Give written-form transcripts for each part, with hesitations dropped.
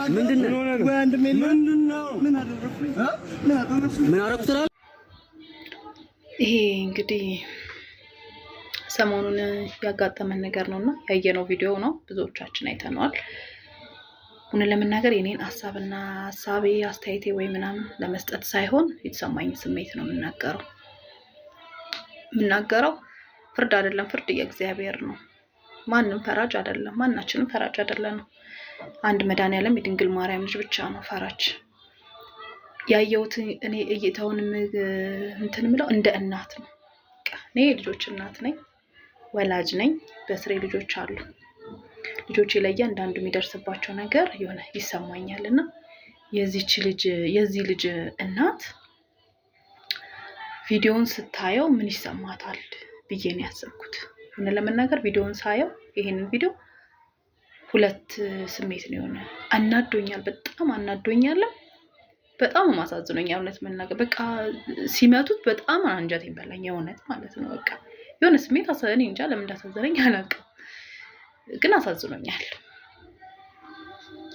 ምንድነው ወንድሜ ምንድነው ምን አደረኩኝ ምን አደረኩት? ይሄ እንግዲህ ሰሞኑን ያጋጠመን ነገር ነውና ያየነው ቪዲዮ ነው። ብዙዎቻችን አይተነዋል። ምን ለምናገር የኔን ሐሳብና ሐሳቤ አስተያየቴ ወይ ምናምን ለመስጠት ሳይሆን የተሰማኝ ስሜት ነው የምናገረው። ፍርድ አይደለም፣ ፍርድ የእግዚአብሔር ነው። ማንም ፈራጅ አይደለም፣ ማናችንም ፈራጅ አይደለንም። አንድ መድኃኒዓለም የድንግል ማርያም ልጅ ብቻ ነው ፈራጅ። ያየሁት እኔ እይታውን እንትን ምለው እንደ እናት ነው። እኔ ልጆች እናት ነኝ፣ ወላጅ ነኝ። በስሬ ልጆች አሉ። ልጆቼ ለእያንዳንዱ የሚደርስባቸው ነገር የሆነ ይሰማኛልና የዚህ ልጅ እናት ቪዲዮውን ስታየው ምን ይሰማታል ብዬ ነው ያሰብኩት። ምን ለመናገር ቪዲዮውን ሳየው ይሄንን ቪዲዮ ሁለት ስሜት ነው የሆነ። አናዶኛል፣ በጣም አናዶኛል፣ በጣም ማሳዝኖኛል። እውነት መናገር በቃ ሲመቱት በጣም አንጀቴን በላኝ፣ የእውነት ማለት ነው። በቃ የሆነ ስሜት አሳዘነኝ። እንጃ ለምን እንዳሳዘነኝ አላውቅም፣ ግን አሳዝኖኛል፣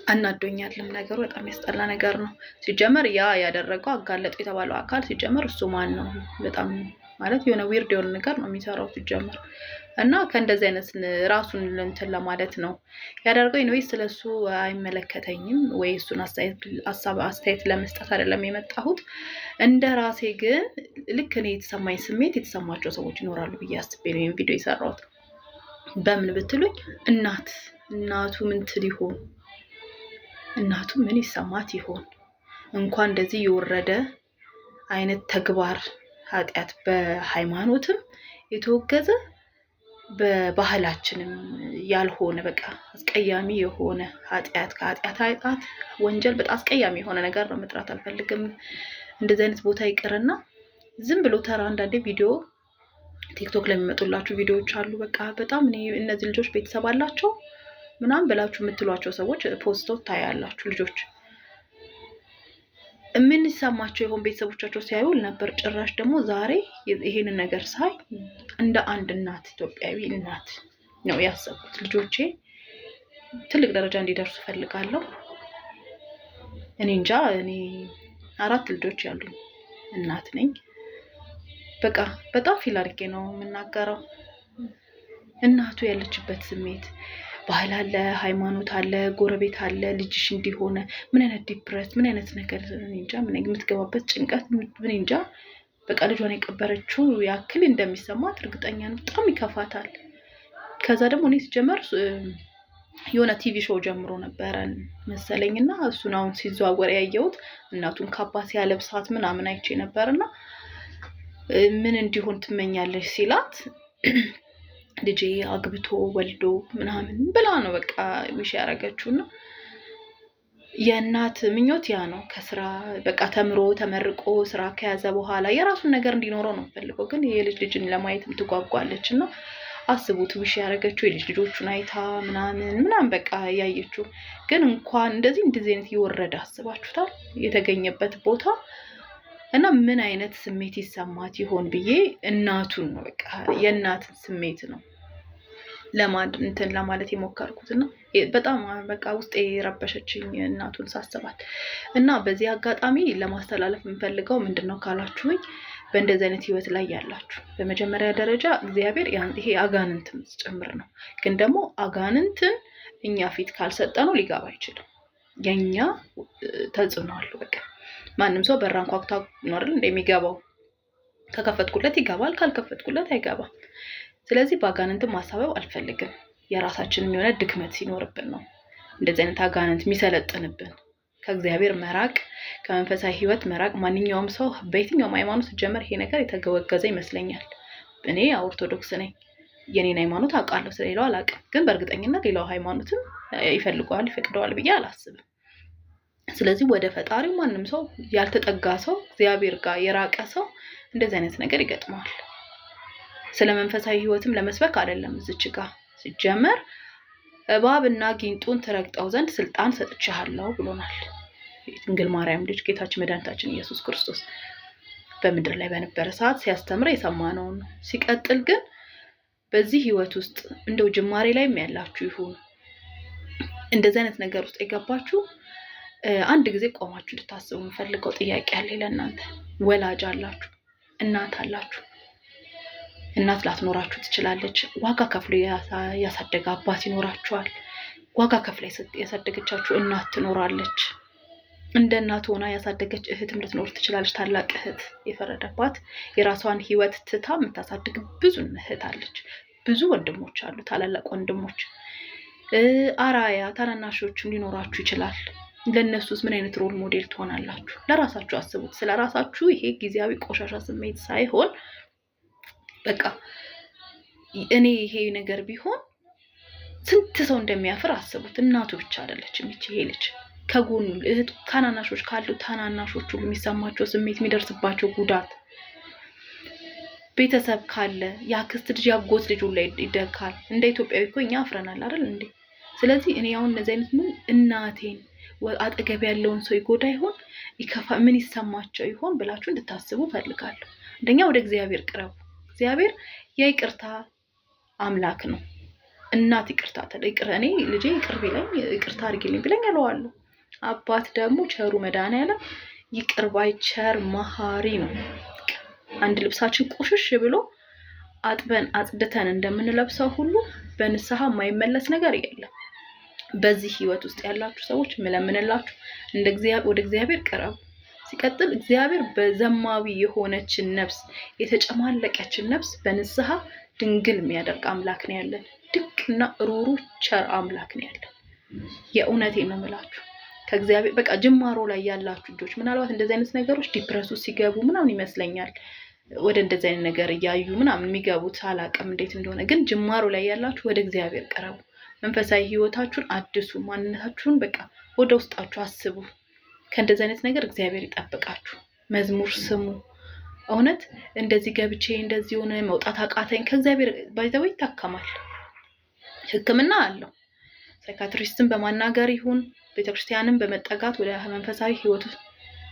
አናዶኛልም። ነገሩ በጣም ያስጠላ ነገር ነው። ሲጀመር ያ ያደረገው አጋለጡ የተባለው አካል ሲጀመር እሱ ማን ነው? በጣም ማለት የሆነ ዊርድ የሆነ ነገር ነው የሚሰራው ሲጀመር። እና ከእንደዚህ አይነት ራሱን እንትን ለማለት ነው ያደርገው። ኢንዌይስ ስለሱ አይመለከተኝም ወይ እሱን አስተያየት ለመስጠት አይደለም የመጣሁት። እንደ ራሴ ግን ልክ እኔ የተሰማኝ ስሜት የተሰማቸው ሰዎች ይኖራሉ ብዬ አስቤ ነው ይሄን ቪዲዮ የሰራሁት። በምን ብትሉኝ እናቱ ምን ትል ይሆን? እናቱ ምን ይሰማት ይሆን? እንኳን እንደዚህ የወረደ አይነት ተግባር ኃጢአት በሃይማኖትም የተወገዘ በባህላችንም ያልሆነ በቃ አስቀያሚ የሆነ ከኃጢአት ወንጀል በጣም አስቀያሚ የሆነ ነገር ነው። መጥራት አልፈልግም። እንደዚህ አይነት ቦታ ይቅርና ዝም ብሎ ተራ አንዳንዴ ቪዲዮ ቲክቶክ ላይ የሚመጡላችሁ ቪዲዮዎች አሉ። በቃ በጣም እነዚህ ልጆች ቤተሰብ አላቸው ምናምን ብላችሁ የምትሏቸው ሰዎች ፖስቶ ታያላችሁ። ልጆች ምን ይሰማቸው ይሆን ቤተሰቦቻቸው ሲያዩ ነበር። ጭራሽ ደግሞ ዛሬ ይሄንን ነገር ሳይ እንደ አንድ እናት፣ ኢትዮጵያዊ እናት ነው ያሰብኩት። ልጆቼ ትልቅ ደረጃ እንዲደርሱ ፈልጋለሁ። እኔ እንጃ፣ እኔ 4 ልጆች ያሉኝ እናት ነኝ። በቃ በጣም ፊል አድርጌ ነው የምናገረው። እናቱ ያለችበት ስሜት፣ ባህል አለ፣ ሃይማኖት አለ፣ ጎረቤት አለ። ልጅሽ እንዲሆነ ምን አይነት ዲፕረስ ምን አይነት ነገር እንጃ፣ ምን የምትገባበት ጭንቀት ምን እንጃ። በቃ ልጇን የቀበረችው ያክል እንደሚሰማት እርግጠኛ ነኝ። በጣም ይከፋታል። ከዛ ደግሞ እኔ ሲጀመር የሆነ ቲቪ ሾው ጀምሮ ነበረ መሰለኝና እሱን አሁን ሲዘዋወር ያየሁት እናቱን ካባ ሲያለብሳት ምናምን አይቼ ነበርና ምን እንዲሆን ትመኛለሽ ሲላት ልጄ አግብቶ ወልዶ ምናምን ብላ ነው በቃ ዊሽ ያረጋችውና የእናት ምኞት ያ ነው። ከስራ በቃ ተመርቆ ስራ ከያዘ በኋላ የራሱን ነገር እንዲኖረው ነው ፈልገው። ግን የልጅን ለማየትም ትጓጓለችና አስቡት ዊሽ ያረጋችው ልጆቹን አይታ ምናምን በቃ ያየችው። ግን እንኳን እንደዚህ አይነት ይወረደ አስባችሁታል የተገኘበት ቦታ እና ምን አይነት ስሜት ይሰማት ይሆን ብዬ እናቱን ነው በቃ የእናትን ስሜት ነው ለማለት የሞከርኩትና በጣም በቃ ውስጤ ረበሸችኝ እናቱን ሳስባት። እና በዚህ አጋጣሚ ለማስተላለፍ የምፈልገው ምንድነው ካላችሁኝ በእንደዚህ አይነት ህይወት ላይ ያላችሁ በመጀመሪያ ደረጃ እግዚአብሔር ይሄ አጋንንትም ጭምር ነው። ግን ደግሞ አጋንንትን እኛ ፊት ካልሰጠነው ሊገባ አይችልም። የኛ ተጽዕኖ አለው። በቃ ማንም ሰው በራን ኳክታ ነው አይደል እንደሚገባው። ከከፈትኩለት ይገባል፣ ካልከፈትኩለት አይገባም። ስለዚህ በአጋንንትም ማሳበብ አልፈልግም። የራሳችንም የሆነ ድክመት ሲኖርብን ነው እንደዚህ አይነት አጋንንት የሚሰለጥንብን። ከእግዚአብሔር መራቅ፣ ከመንፈሳዊ ህይወት መራቅ። ማንኛውም ሰው በየትኛውም ሃይማኖት ጀመር ይሄ ነገር የተገወገዘ ይመስለኛል። እኔ ኦርቶዶክስ ነኝ። የኔን ሃይማኖት አውቃለሁ፣ ስለሌላው አላውቅም። ግን በእርግጠኝነት ሌላው ሃይማኖትም ይፈልገዋል ይፈቅደዋል ብዬ አላስብም። ስለዚህ ወደ ፈጣሪው ማንም ሰው ያልተጠጋ ሰው እግዚአብሔር ጋር የራቀ ሰው እንደዚህ አይነት ነገር ይገጥመዋል። ስለ መንፈሳዊ ህይወትም ለመስበክ አይደለም እዚች ጋር ሲጀመር እባብና ጊንጡን ትረግጠው ዘንድ ስልጣን ሰጥቻለሁ ብሎናል ድንግል ማርያም ልጅ ጌታችን መድኃኒታችን ኢየሱስ ክርስቶስ በምድር ላይ በነበረ ሰዓት ሲያስተምር የሰማነው ነው። ሲቀጥል ግን በዚህ ህይወት ውስጥ እንደው ጅማሬ ላይም ያላችሁ ይሁን እንደዚህ አይነት ነገር ውስጥ የገባችሁ አንድ ጊዜ ቆማችሁ እንድታስቡ የምፈልገው ጥያቄ አለ ለእናንተ። ወላጅ አላችሁ፣ እናት አላችሁ። እናት ላትኖራችሁ ትችላለች። ዋጋ ከፍሎ ያሳደገ አባት ይኖራችኋል። ዋጋ ከፍላ ያሳደገቻችሁ እናት ትኖራለች። እንደ እናት ሆና ያሳደገች እህትም ልትኖር ትችላለች። ታላቅ እህት የፈረደባት የራሷን ህይወት ትታ የምታሳድግ ብዙ እህት አለች። ብዙ ወንድሞች አሉ፣ ታላላቅ ወንድሞች። አራያ ታናናሾችም ሊኖራችሁ ይችላል። ለእነሱስ ምን አይነት ሮል ሞዴል ትሆናላችሁ? ለራሳችሁ አስቡት። ስለ ራሳችሁ ይሄ ጊዜያዊ ቆሻሻ ስሜት ሳይሆን በቃ እኔ ይሄ ነገር ቢሆን ስንት ሰው እንደሚያፍር አስቡት። እናቱ ብቻ አይደለችም ይሄ ልጅ ከጎኑ እህቱ ታናናሾች ካሉ ታናናሾች ሁሉ የሚሰማቸው ስሜት የሚደርስባቸው ጉዳት፣ ቤተሰብ ካለ የአክስት ልጅ ያጎት ልጅ ላይ ይደካል። እንደ ኢትዮጵያዊ እኮ እኛ አፍረናል አይደል እንዴ? ስለዚህ እኔ አሁን እነዚህ አይነት ምን እናቴን አጠገብ ያለውን ሰው ይጎዳ ይሆን ይከፋ ምን ይሰማቸው ይሆን ብላችሁ እንድታስቡ ፈልጋለሁ። አንደኛ ወደ እግዚአብሔር ቅረቡ። እግዚአብሔር የይቅርታ አምላክ ነው። እናት ይቅርታ ተለይቅር እኔ ልጄ ይቅር ቢለኝ ይቅርታ አድርጊልኝ ቢለኝ አለዋለሁ። አባት ደግሞ ቸሩ መድኃኒዓለም ይቅር ባይ ቸር መሐሪ ነው። አንድ ልብሳችን ቆሽሽ ብሎ አጥበን አጽድተን እንደምንለብሰው ሁሉ በንስሐ የማይመለስ ነገር የለም። በዚህ ህይወት ውስጥ ያላችሁ ሰዎች ምለምንላችሁ ወደ እግዚአብሔር ቅረቡ። ሲቀጥል እግዚአብሔር በዘማዊ የሆነችን ነፍስ የተጨማለቀችን ነፍስ በንስሐ ድንግል የሚያደርግ አምላክ ነው ያለን። ድቅና ሩሩ ቸር አምላክ ነው ያለን። የእውነቴን ነው የምላችሁ። ከእግዚአብሔር በቃ ጅማሮ ላይ ያላችሁ ልጆች ምናልባት እንደዚህ አይነት ነገሮች ዲፕረስ ውስጥ ሲገቡ ምናምን ይመስለኛል ወደ እንደዚህ አይነት ነገር እያዩ ምናምን የሚገቡት፣ አላውቅም እንዴት እንደሆነ። ግን ጅማሮ ላይ ያላችሁ ወደ እግዚአብሔር ቀረቡ። መንፈሳዊ ህይወታችሁን አድሱ። ማንነታችሁን በቃ ወደ ውስጣችሁ አስቡ። ከእንደዚህ አይነት ነገር እግዚአብሔር ይጠብቃችሁ። መዝሙር ስሙ። እውነት እንደዚህ ገብቼ እንደዚህ ሆነ መውጣት አቃተኝ ከእግዚአብሔር ባይዘው ይታከማል። ህክምና አለው። ሳይካትሪስትን በማናገር ይሁን ቤተክርስቲያንን በመጠጋት ወደ መንፈሳዊ ህይወት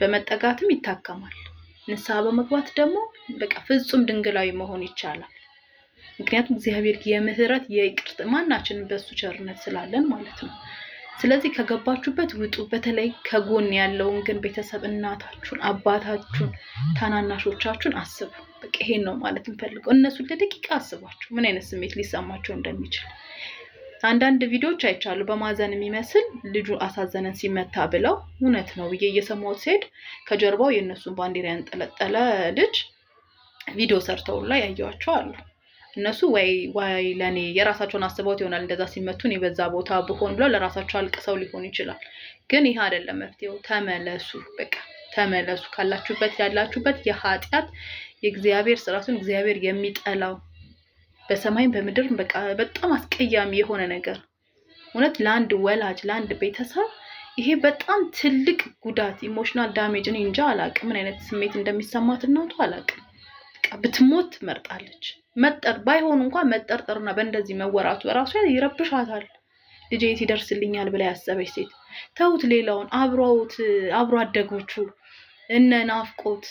በመጠጋትም ይታከማል። ንስሐ በመግባት ደግሞ በቃ ፍጹም ድንግላዊ መሆን ይቻላል። ምክንያቱም እግዚአብሔር የምህረት የይቅርታ ማናችንን በሱ ቸርነት ስላለን ማለት ነው። ስለዚህ ከገባችሁበት ውጡ። በተለይ ከጎን ያለውን ግን ቤተሰብ እናታችሁን፣ አባታችሁን፣ ታናናሾቻችሁን አስቡ። በቃ ይሄን ነው ማለት እንፈልገው። እነሱን ለደቂቃ አስቧቸው ምን አይነት ስሜት ሊሰማቸው እንደሚችል። አንዳንድ ቪዲዮዎች አይቻሉ በማዘን የሚመስል ልጁ አሳዘነን ሲመታ ብለው እውነት ነው ብዬ እየሰማሁት ሲሄድ ከጀርባው የእነሱን ባንዲራ ያንጠለጠለ ልጅ ቪዲዮ ሰርተው ላይ ያዩዋቸው አሉ። እነሱ ወይ ለኔ የራሳቸውን አስበውት ይሆናል እንደዛ ሲመቱ እኔ በዛ ቦታ ብሆን ብለው ለራሳቸው አልቅሰው ሊሆን ይችላል። ግን ይሄ አይደለም መፍትሄው። ተመለሱ። በቃ ተመለሱ። ካላችሁበት ያላችሁበት የኃጢአት የእግዚአብሔር ስራቱን እግዚአብሔር የሚጠላው በሰማይም በምድር በቃ በጣም አስቀያሚ የሆነ ነገር እውነት ለአንድ ወላጅ ለአንድ ቤተሰብ ይሄ በጣም ትልቅ ጉዳት ኢሞሽናል ዳሜጅ። እኔ እንጃ አላውቅም ምን አይነት ስሜት እንደሚሰማት እናቱ አላውቅም። በቃ ብትሞት ትመርጣለች። መጠር ባይሆን እንኳን መጠርጠርና በእንደዚህ መወራቱ ራሱ ይረብሻታል። ልጄ ይደርስልኛል ብላ ያሰበች ሴት ተውት። ሌላውን አብሮ አደጎቹ እነ ናፍቆት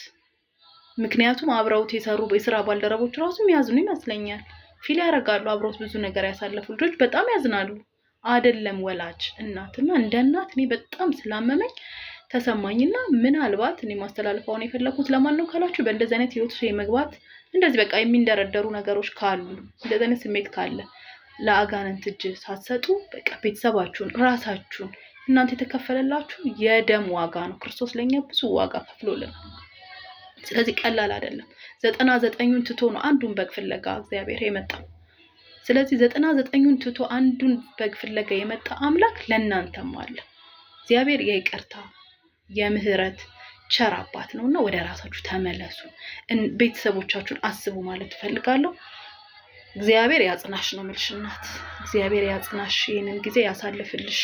ምክንያቱም አብረውት የሰሩ የሥራ ባልደረቦች ራሱ የሚያዝኑ ይመስለኛል። ፊል ያደርጋሉ። አብረውት ብዙ ነገር ያሳለፉ ልጆች በጣም ያዝናሉ። አይደለም ወላጅ እናትና እንደ እናት እኔ በጣም ስላመመኝ ተሰማኝና ምናልባት እኔ ማስተላለፋውን የፈለኩት ለማን ነው ካላችሁ በእንደዚህ አይነት ህይወት የመግባት እንደዚህ በቃ የሚንደረደሩ ነገሮች ካሉ እንደዚህ አይነት ስሜት ካለ ለአጋንንት እጅ ሳትሰጡ በቃ ቤተሰባችሁን ራሳችሁን እናንተ የተከፈለላችሁ የደም ዋጋ ነው። ክርስቶስ ለኛ ብዙ ዋጋ ከፍሎልናል። ስለዚህ ቀላል አይደለም። 99ን ትቶ ነው አንዱን በግ ፍለጋ እግዚአብሔር የመጣው። ስለዚህ 99ን ትቶ አንዱን በግ ፍለጋ የመጣ አምላክ ለእናንተም አለ። እግዚአብሔር የይቅርታ የምህረት ቸር አባት ነውና ወደ ራሳችሁ ተመለሱ። ቤተሰቦቻችሁን አስቡ ማለት ፈልጋለሁ። እግዚአብሔር ያጽናሽ ነው የምልሽ እናት። እግዚአብሔር ያጽናሽ፣ ይሄንን ጊዜ ያሳልፍልሽ።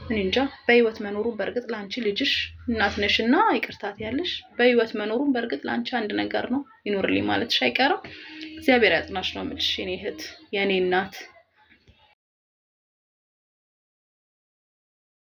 እኔ እንጃ በህይወት መኖሩን በርግጥ ላንቺ ልጅሽ እናት ነሽና ይቅርታት ያለሽ በህይወት መኖሩን በርግጥ ላንቺ አንድ ነገር ነው። ይኖርልኝ ማለትሽ አይቀርም። እግዚአብሔር ያጽናሽ ነው የምልሽ የኔ እህት የኔ እናት።